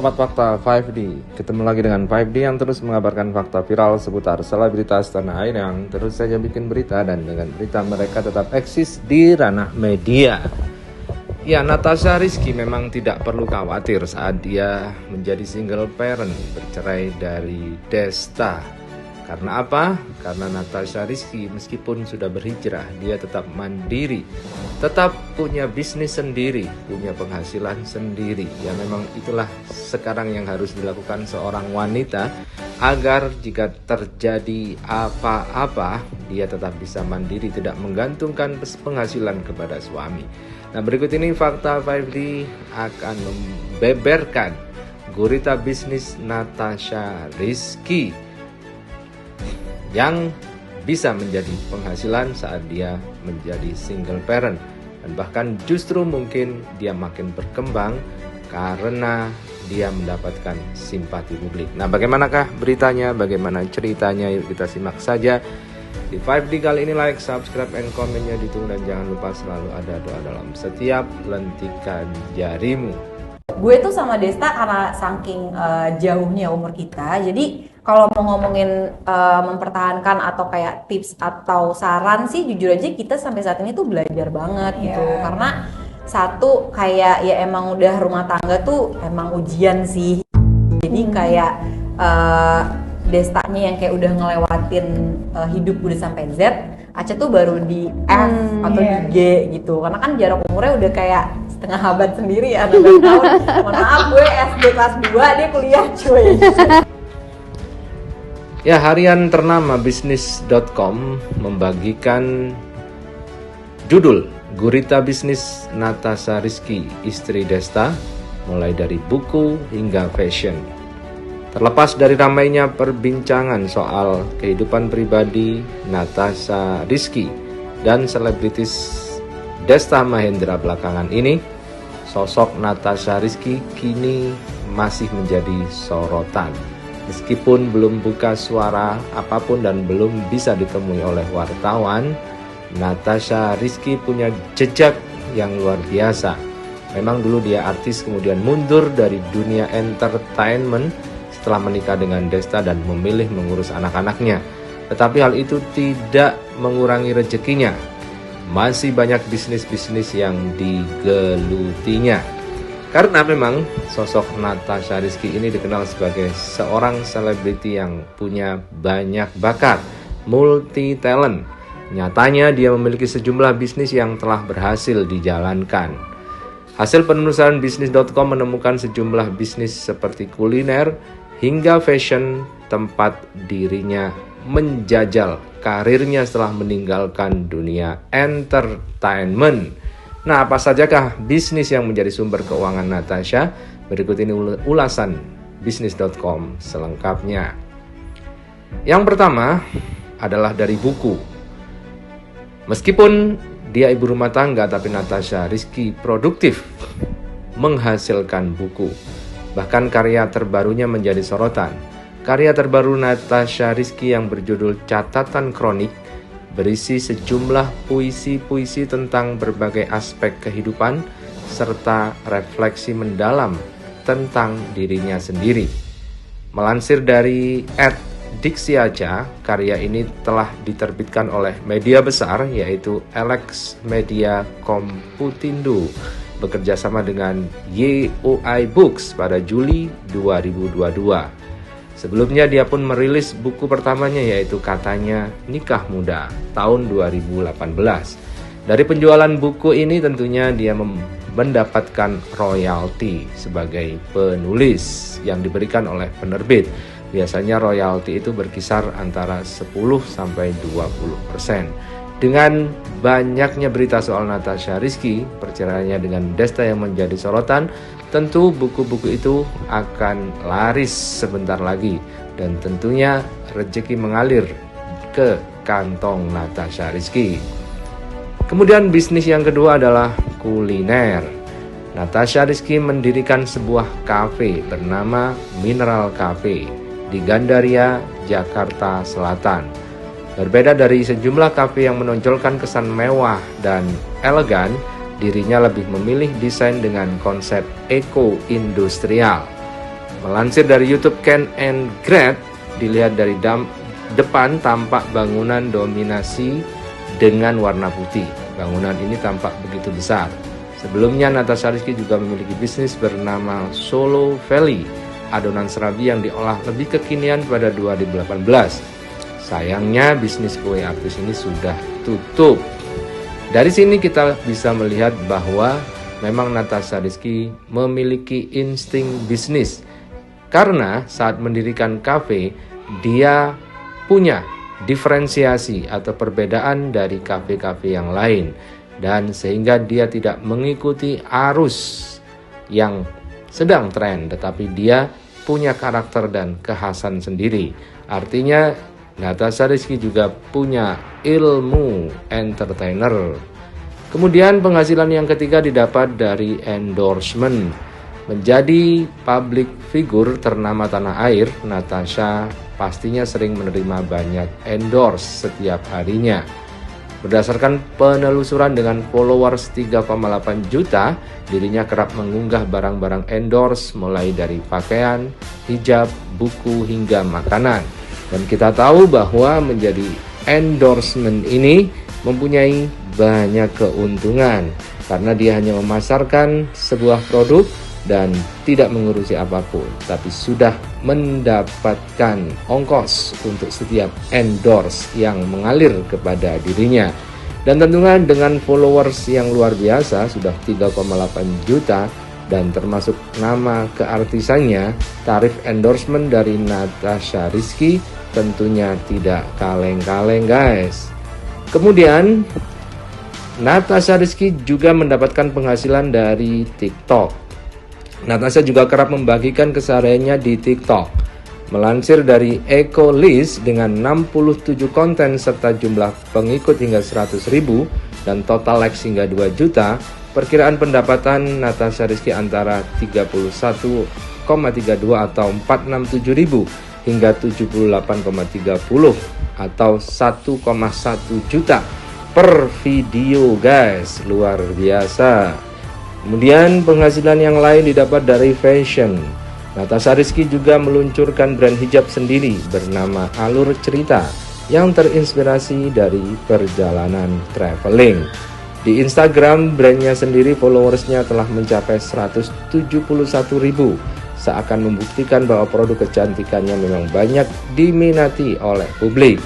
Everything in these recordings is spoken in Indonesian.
Sobat Fakta 5D, ketemu lagi dengan 5D yang terus mengabarkan fakta viral seputar selebritas tanah air yang terus saja bikin berita, dan dengan berita mereka tetap eksis di ranah media. Ya, Natasha Rizky memang tidak perlu khawatir saat dia menjadi single parent bercerai dari Desta. Karena apa? Karena Natasha Rizky meskipun sudah berhijrah, dia tetap mandiri, tetap punya bisnis sendiri, punya penghasilan sendiri. Ya memang itulah sekarang yang harus dilakukan seorang wanita agar jika terjadi apa-apa, dia tetap bisa mandiri, tidak menggantungkan penghasilan kepada suami. Nah, berikut ini fakta 5D akan membeberkan gurita bisnis Natasha Rizky yang bisa menjadi penghasilan saat dia menjadi single parent, dan bahkan justru mungkin dia makin berkembang karena dia mendapatkan simpati publik. Nah, bagaimanakah beritanya, bagaimana ceritanya? Yuk kita simak saja di 5D kali ini. Like, subscribe, and komennya ditunggu, dan jangan lupa selalu ada doa dalam setiap lentikan jarimu. Gue tuh sama Desta karena saking jauhnya umur kita, jadi kalau mau ngomongin mempertahankan atau kayak tips atau saran sih, jujur aja kita sampai saat ini tuh belajar banget gitu. Karena satu kayak ya emang udah rumah tangga tuh emang ujian sih. Jadi kayak Destanya yang kayak udah ngelewatin hidup udah sampai Z, Aca tuh baru di F atau di G gitu. Karena kan jarak umurnya udah kayak setengah abad sendiri ya, 16 tahun. Mohon maaf, gue SD kelas 2, dia kuliah cuy. Ya, harian ternama bisnis.com membagikan judul Gurita Bisnis Natasha Rizky, Istri Desta, mulai dari buku hingga fashion. Terlepas dari ramainya perbincangan soal kehidupan pribadi Natasha Rizky dan selebritis Desta Mahendra belakangan ini, sosok Natasha Rizky kini masih menjadi sorotan. Meskipun belum buka suara apapun dan belum bisa ditemui oleh wartawan, Natasha Rizky punya jejak yang luar biasa. Memang dulu dia artis, kemudian mundur dari dunia entertainment setelah menikah dengan Desta dan memilih mengurus anak-anaknya. Tetapi hal itu tidak mengurangi rezekinya. Masih banyak bisnis-bisnis yang digelutinya. Karena memang sosok Natasha Rizky ini dikenal sebagai seorang selebriti yang punya banyak bakat, multi talent. Nyatanya dia memiliki sejumlah bisnis yang telah berhasil dijalankan. Hasil penelusuran bisnis.com menemukan sejumlah bisnis seperti kuliner hingga fashion, tempat dirinya menjajal karirnya setelah meninggalkan dunia entertainment. Nah, apa sajakah bisnis yang menjadi sumber keuangan Natasha? Berikut ini ulasan bisnis.com selengkapnya. Yang pertama adalah dari buku. Meskipun dia ibu rumah tangga, tapi Natasha Rizky produktif menghasilkan buku. Bahkan karya terbarunya menjadi sorotan. Karya terbaru Natasha Rizky yang berjudul Catatan Kronik berisi sejumlah puisi-puisi tentang berbagai aspek kehidupan serta refleksi mendalam tentang dirinya sendiri. Melansir dari @diksiaca, karya ini telah diterbitkan oleh media besar yaitu Alex Media Komputindo bekerja sama dengan YOI Books pada Juli 2022. Sebelumnya dia pun merilis buku pertamanya yaitu Katanya Nikah Muda tahun 2018. Dari penjualan buku ini tentunya dia mendapatkan royalti sebagai penulis yang diberikan oleh penerbit. Biasanya royalti itu berkisar antara 10-20%. Dengan banyaknya berita soal Natasha Rizky, perceraiannya dengan Desta yang menjadi sorotan, tentu buku-buku itu akan laris sebentar lagi, dan tentunya rezeki mengalir ke kantong Natasha Rizky. Kemudian bisnis yang kedua adalah kuliner. Natasha Rizky mendirikan sebuah kafe bernama Mineral Cafe di Gandaria, Jakarta Selatan. Berbeda dari sejumlah kafe yang menonjolkan kesan mewah dan elegan, dirinya lebih memilih desain dengan konsep eko-industrial. Melansir dari YouTube Ken and Grad, dilihat dari depan tampak bangunan dominasi dengan warna putih. Bangunan ini tampak begitu besar. Sebelumnya Natasha Rizky juga memiliki bisnis bernama Solo Valley, adonan serabi yang diolah lebih kekinian pada 2018. Sayangnya bisnis kue artis ini sudah tutup. Dari sini kita bisa melihat bahwa memang Natasha Rizky memiliki insting bisnis. Karena saat mendirikan kafe, dia punya diferensiasi atau perbedaan dari kafe-kafe yang lain. Dan sehingga dia tidak mengikuti arus yang sedang tren, tetapi dia punya karakter dan kekhasan sendiri. Artinya Natasha Rizky juga punya ilmu entertainer. Kemudian penghasilan yang ketiga didapat dari endorsement. Menjadi public figure ternama tanah air, Natasha pastinya sering menerima banyak endorse setiap harinya. Berdasarkan penelusuran dengan followers 3,8 juta, dirinya kerap mengunggah barang-barang endorse mulai dari pakaian, hijab, buku, hingga makanan. Dan kita tahu bahwa menjadi endorsement ini mempunyai banyak keuntungan karena dia hanya memasarkan sebuah produk dan tidak mengurusi apapun, tapi sudah mendapatkan ongkos untuk setiap endorse yang mengalir kepada dirinya. Dan tentunya dengan followers yang luar biasa, sudah 3,8 juta, dan termasuk nama keartisannya, tarif endorsement dari Natasha Rizky tentunya tidak kaleng-kaleng, guys. Kemudian Natasha Rizky juga mendapatkan penghasilan dari TikTok. Natasha juga kerap membagikan kesehariannya di TikTok. Melansir dari Ecolist, dengan 67 konten serta jumlah pengikut hingga 100.000 dan total likes hingga 2 juta, perkiraan pendapatan Natasha Rizky antara 31,32 atau 467.000 hingga 78,30 atau 1,1 juta per video, guys. Luar biasa. Kemudian penghasilan yang lain didapat dari fashion. Natasha Rizky juga meluncurkan brand hijab sendiri bernama Alur Cerita yang terinspirasi dari perjalanan traveling. Di Instagram, brandnya sendiri followersnya telah mencapai 171.000, seakan membuktikan bahwa produk kecantikannya memang banyak diminati oleh publik.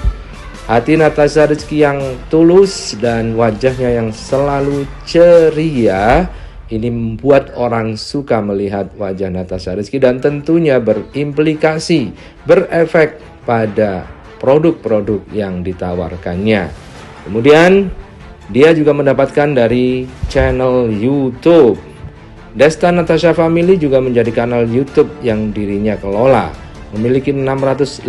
Hati Natasha Rizky yang tulus dan wajahnya yang selalu ceria ini membuat orang suka melihat wajah Natasha Rizky dan tentunya berimplikasi, berefek pada produk-produk yang ditawarkannya. Kemudian dia juga mendapatkan dari channel YouTube. Desta Natasha Family juga menjadi kanal YouTube yang dirinya kelola. Memiliki 654.000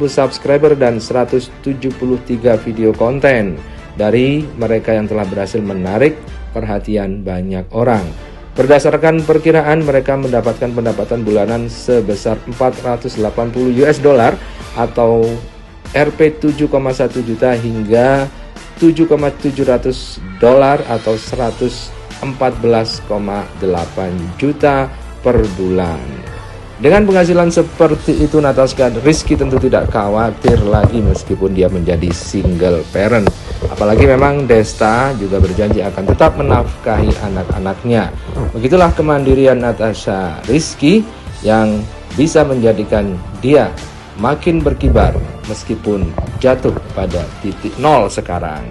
subscriber dan 173 video konten. Dari mereka yang telah berhasil menarik perhatian banyak orang. Berdasarkan perkiraan, mereka mendapatkan pendapatan bulanan sebesar 480 US dollar atau Rp 7,1 juta hingga 7,700 dolar atau 114,8 juta per bulan. Dengan penghasilan seperti itu, Natasha Rizky tentu tidak khawatir lagi meskipun dia menjadi single parent. Apalagi memang Desta juga berjanji akan tetap menafkahi anak-anaknya. Begitulah kemandirian Natasha Rizky yang bisa menjadikan dia makin berkibar meskipun jatuh pada titik nol sekarang.